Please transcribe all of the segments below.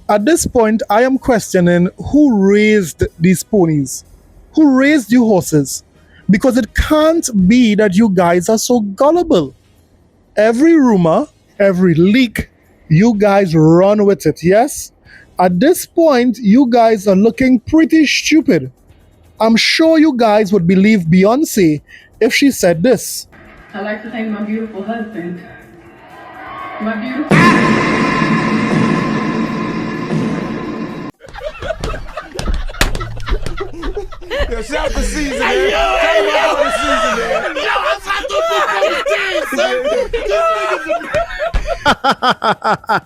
At this point, I am questioning who raised these ponies? Who raised you horses? Because it can't be that you guys are so gullible. Every rumor, every leak, you guys run with it, yes? At this point, you guys are looking pretty stupid. I'm sure you guys would believe Beyonce if she said this. I like to thank my beautiful husband. My beautiful. Yo, shout out to Season, man. Shout out to Season, man. Yo, I'm about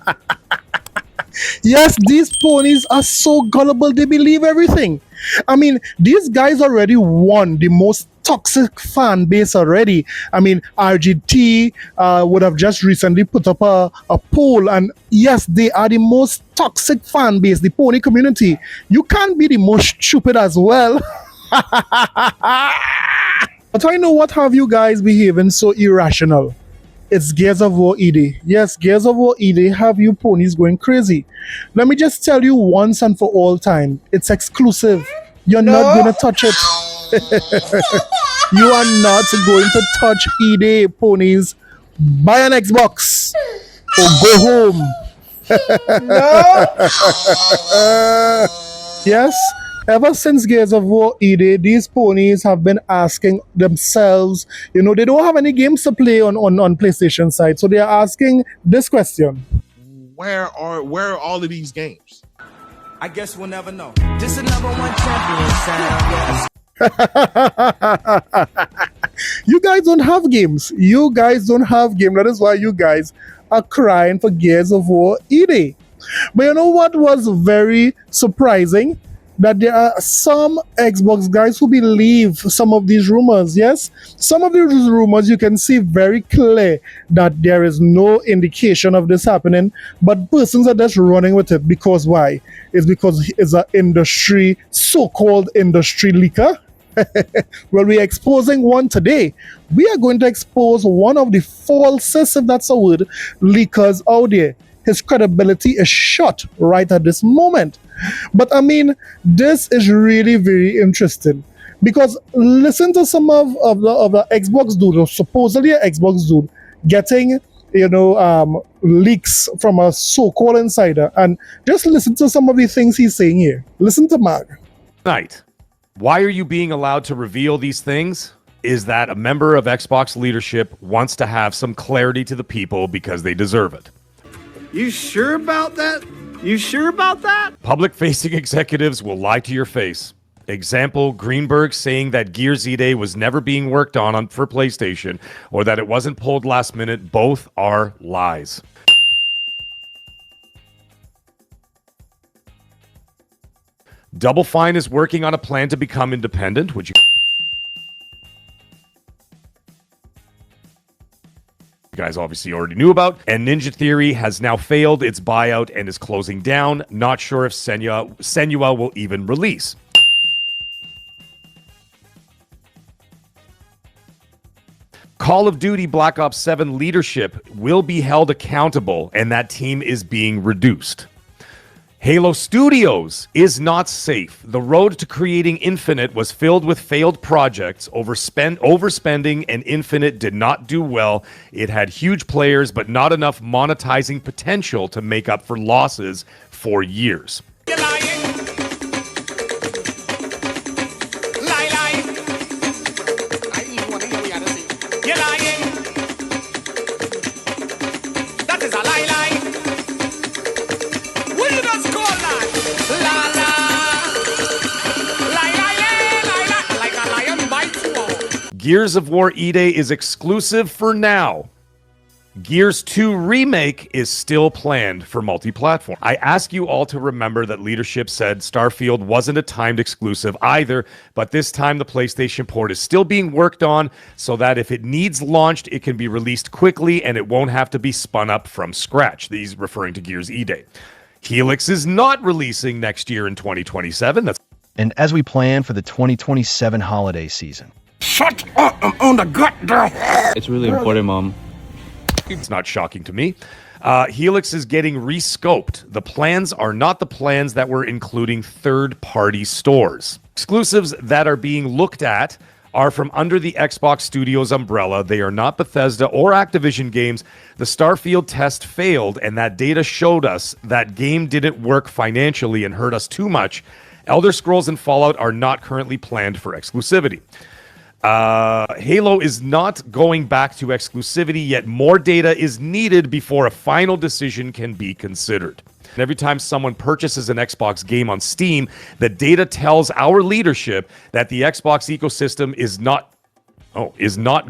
to Yes, these ponies are so gullible, they believe everything. I mean, these guys already won the most toxic fan base already. I mean, RGT would have just recently put up a poll, and yes, they are the most toxic fan base, the pony community. You can't be the most stupid as well. But I know what have you guys behaving so irrational. It's Gears of War ED. Yes, Gears of War ED have you ponies going crazy. Let me just tell you once and for all time, it's exclusive. You're not going to touch it. You are not going to touch ED ponies. Buy an Xbox or go home. Yes, ever since Gears of War ED, these ponies have been asking themselves, they don't have any games to play on PlayStation side, so they are asking this question. Where are all of these games? I guess we'll never know. This is number one champion sound, yes. You guys don't have games. You guys don't have games. That is why you guys are crying for Gears of War ED. But you know what was very surprising? That there are some Xbox guys who believe some of these rumors, yes? Some of these rumors you can see very clear that there is no indication of this happening, but persons are just running with it. Because why? It's because it's an industry, so-called industry leaker. Well, we're exposing one today. We are going to expose one of the falsest, if that's a word, leakers out there. His credibility is shot right at this moment. But I mean, this is really very interesting because listen to some of the Xbox dude, or supposedly an Xbox dude, getting leaks from a so-called insider, and just listen to some of the things he's saying here. Listen to Mag. Right. Why are you being allowed to reveal these things? Is that a member of Xbox leadership wants to have some clarity to the people because they deserve it. You sure about that? You sure about that? Public-facing executives will lie to your face. Example, Greenberg saying that Gears ED was never being worked on for PlayStation, or that it wasn't pulled last minute. Both are lies. Double Fine is working on a plan to become independent, which you guys obviously already knew about. And Ninja Theory has now failed its buyout and is closing down. Not sure if Senua will even release. Call of Duty Black Ops 7 leadership will be held accountable, and that team is being reduced. Halo Studios is not safe. The road to creating Infinite was filled with failed projects, overspending, and Infinite did not do well. It had huge players, but not enough monetizing potential to make up for losses for years. You're lying. Lie, lie. You're lying. That is a lie, lie. Gears of War ED is exclusive for now. Gears 2 Remake is still planned for multi-platform. I ask you all to remember that leadership said Starfield wasn't a timed exclusive either, but this time the PlayStation port is still being worked on so that if it needs launched, it can be released quickly and it won't have to be spun up from scratch. These referring to Gears ED. Helix is not releasing next year in 2027. And as we plan for the 2027 holiday season. Shut up! I'm on the gut there. It's really important, Mom. It's not shocking to me. Helix is getting rescoped. The plans are not the plans that were including third-party stores. Exclusives that are being looked at are from under the Xbox Studios umbrella. They are not Bethesda or Activision games. The Starfield test failed, and that data showed us that game didn't work financially and hurt us too much. Elder Scrolls and Fallout are not currently planned for exclusivity. Halo is not going back to exclusivity, yet more data is needed before a final decision can be considered. And every time someone purchases an Xbox game on Steam, the data tells our leadership that the Xbox ecosystem is not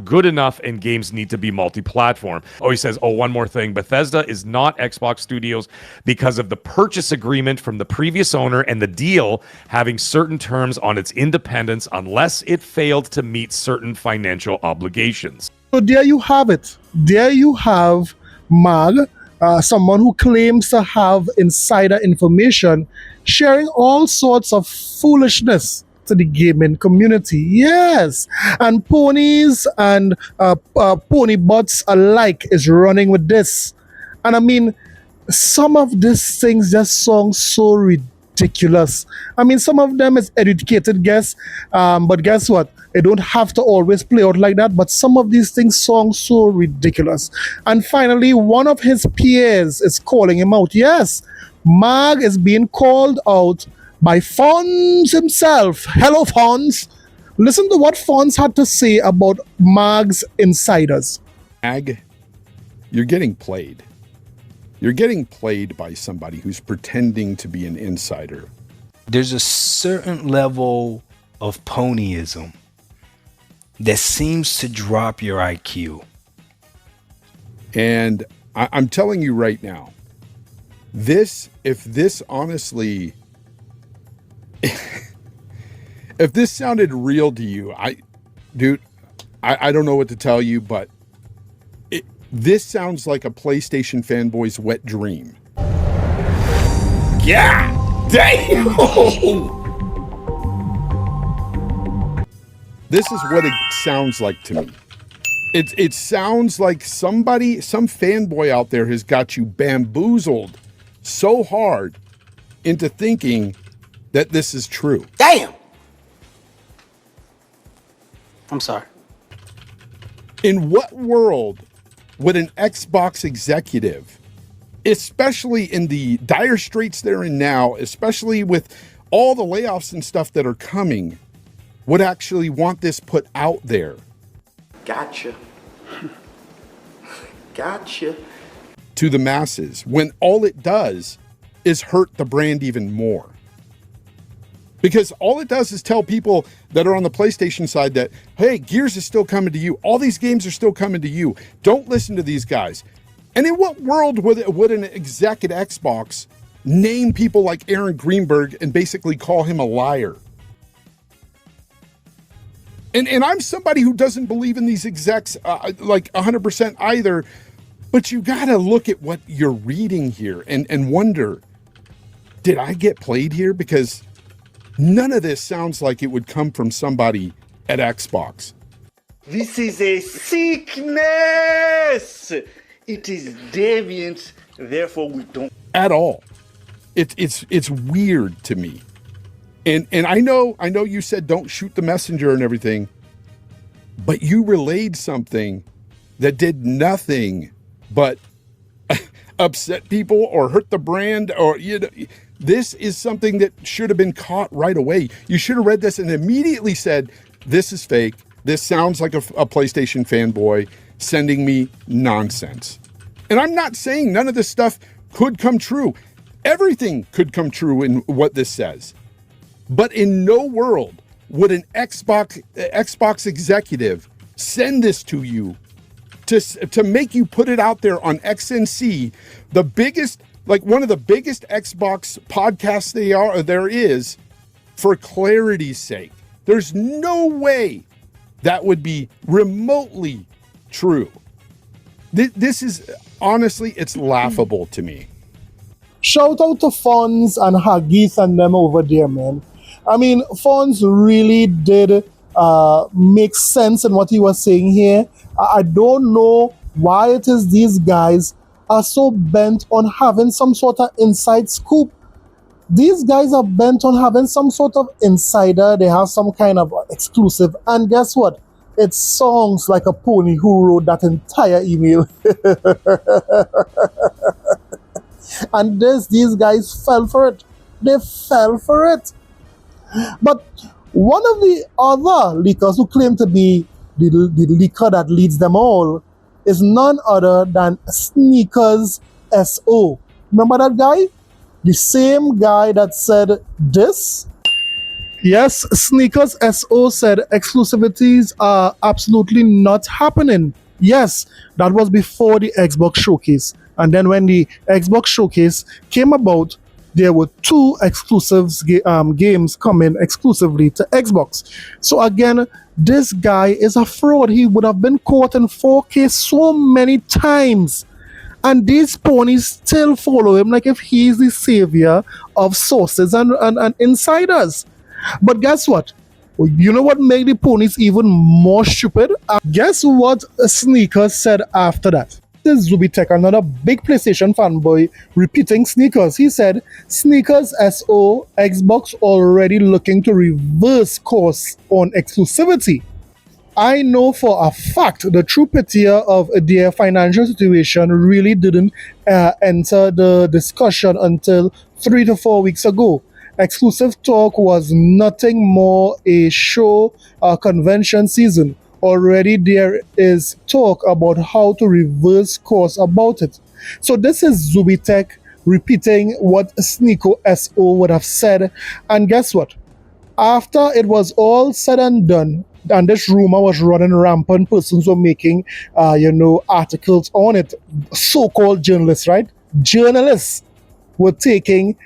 good enough and games need to be multi-platform. He says, one more thing. Bethesda is not Xbox Studios because of the purchase agreement from the previous owner and the deal having certain terms on its independence unless it failed to meet certain financial obligations. So there you have it. There you have Mag, someone who claims to have insider information, sharing all sorts of foolishness to the gaming community. Yes, and ponies and pony bots alike is running with this. And I mean, some of these things just sound so ridiculous. I mean, some of them is educated guess, but guess what? It don't have to always play out like that, but some of these things sound so ridiculous. And finally, one of his peers is calling him out. Yes, Mag is being called out by Fonz himself. Hello, Fonz. Listen to what Fonz had to say about Mag's insiders. Mag, you're getting played. You're getting played by somebody who's pretending to be an insider. There's a certain level of ponyism that seems to drop your IQ. And I'm telling you right now, if this honestly, if this sounded real to you, I don't know what to tell you, but this sounds like a PlayStation fanboy's wet dream. Yeah! Damn! This is what it sounds like to me. It sounds like some fanboy out there has got you bamboozled so hard into thinking that this is true. Damn! I'm sorry. In what world would an Xbox executive, especially in the dire straits they're in now, especially with all the layoffs and stuff that are coming, would actually want this put out there? Gotcha. Gotcha. To the masses, when all it does is hurt the brand even more. Because all it does is tell people that are on the PlayStation side that, hey, Gears is still coming to you. All these games are still coming to you. Don't listen to these guys. And in what world would an exec at Xbox name people like Aaron Greenberg and basically call him a liar? And I'm somebody who doesn't believe in these execs like 100% either, but you got to look at what you're reading here and wonder, did I get played here? Because none of this sounds like it would come from somebody at Xbox. This is a sickness. It is deviant. Therefore, we don't. At all. It's weird to me. And I know you said don't shoot the messenger and everything, but you relayed something that did nothing but upset people or hurt the brand, or this is something that should have been caught right away. You should have read this and immediately said, this is fake. This sounds like a PlayStation fanboy sending me nonsense. And I'm not saying none of this stuff could come true. Everything could come true in what this says. But in no world would an Xbox executive send this to you to make you put it out there on XNC, the biggest, like one of the biggest Xbox podcasts there is, for clarity's sake. There's no way that would be remotely true. This is, honestly, it's laughable to me. Shout out to Fonz and Hagith and them over there, man. I mean, Fonz really did make sense in what he was saying here. I don't know why it is these guys are so bent on having some sort of inside scoop. These guys are bent on having some sort of insider. They have some kind of exclusive. And guess what? It sounds like a pony who wrote that entire email. And these guys fell for it. They fell for it. But one of the other leakers who claim to be the leaker that leads them all is none other than Sneakers SO. Remember that guy? The same guy that said this? Yes, Sneakers SO said exclusivities are absolutely not happening. Yes, that was before the Xbox Showcase. And then when the Xbox Showcase came about, there were two games coming exclusively to Xbox. So again, this guy is a fraud. He would have been caught in 4K so many times. And these ponies still follow him like if he's the savior of sources and insiders. But guess what? You know what made the ponies even more stupid? Guess what Sneakers said after that? This is Zubitech, another big PlayStation fanboy, repeating Sneakers. He said, Sneakers SO, Xbox already looking to reverse course on exclusivity. I know for a fact the true picture of their financial situation really didn't enter the discussion until 3 to 4 weeks ago. Exclusive talk was nothing more a show convention season. Already there is talk about how to reverse course about it. So this is Zubitech repeating what Sneeko SO would have said. And guess what? After it was all said and done, and this rumor was running rampant, persons were making, articles on it. So-called journalists, right? Journalists were taking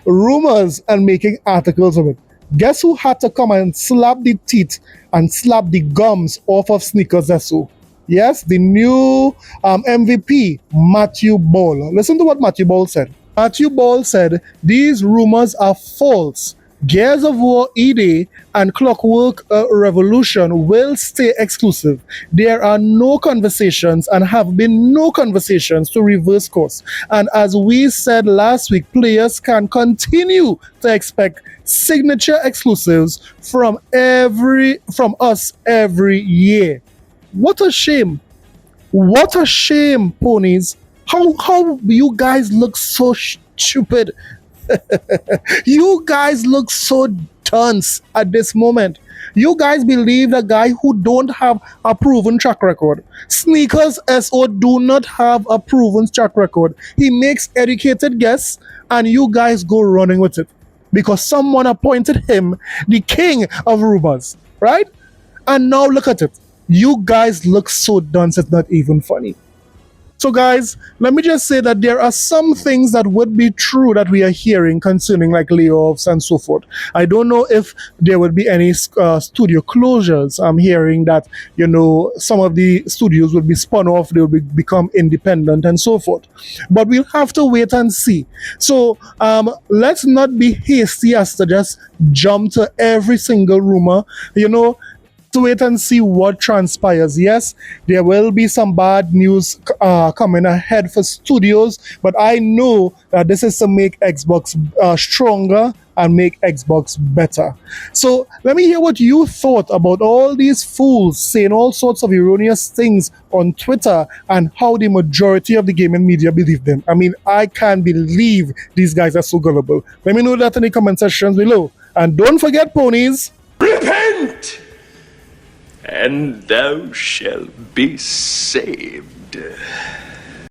rumors and making articles of it. Guess who had to come and slap the teeth and slap the gums off of Sneakers SO? Yes, the new MVP, Matthew Ball. Listen to what Matthew Ball said. Matthew Ball said, these rumors are false. Gears of War ED and Clockwork Revolution will stay exclusive. There are no conversations and have been no conversations to reverse course. And as we said last week, players can continue to expect signature exclusives from us every year. What a shame. What a shame, ponies. How you guys look so stupid. You guys look so dunce at this moment. You guys believe a guy who don't have a proven track record. Sneakers SO do not have a proven track record. He makes educated guesses and you guys go running with it because someone appointed him the king of rumors, right? And now look at it. You guys look so dunce, it's not even funny. So guys, let me just say that there are some things that would be true that we are hearing concerning like layoffs and so forth. I don't know if there would be any studio closures. I'm hearing that, some of the studios will be spun off, they will become independent and so forth. But we'll have to wait and see. So let's not be hasty as to just jump to every single rumor. To wait and see what transpires. Yes, there will be some bad news coming ahead for studios, but I know that this is to make Xbox stronger and make Xbox better. So let me hear what you thought about all these fools saying all sorts of erroneous things on Twitter and how the majority of the gaming media believe them. I mean, I can't believe these guys are so gullible. Let me know that in the comment sections below. And don't forget, ponies, repent! And thou shalt be saved.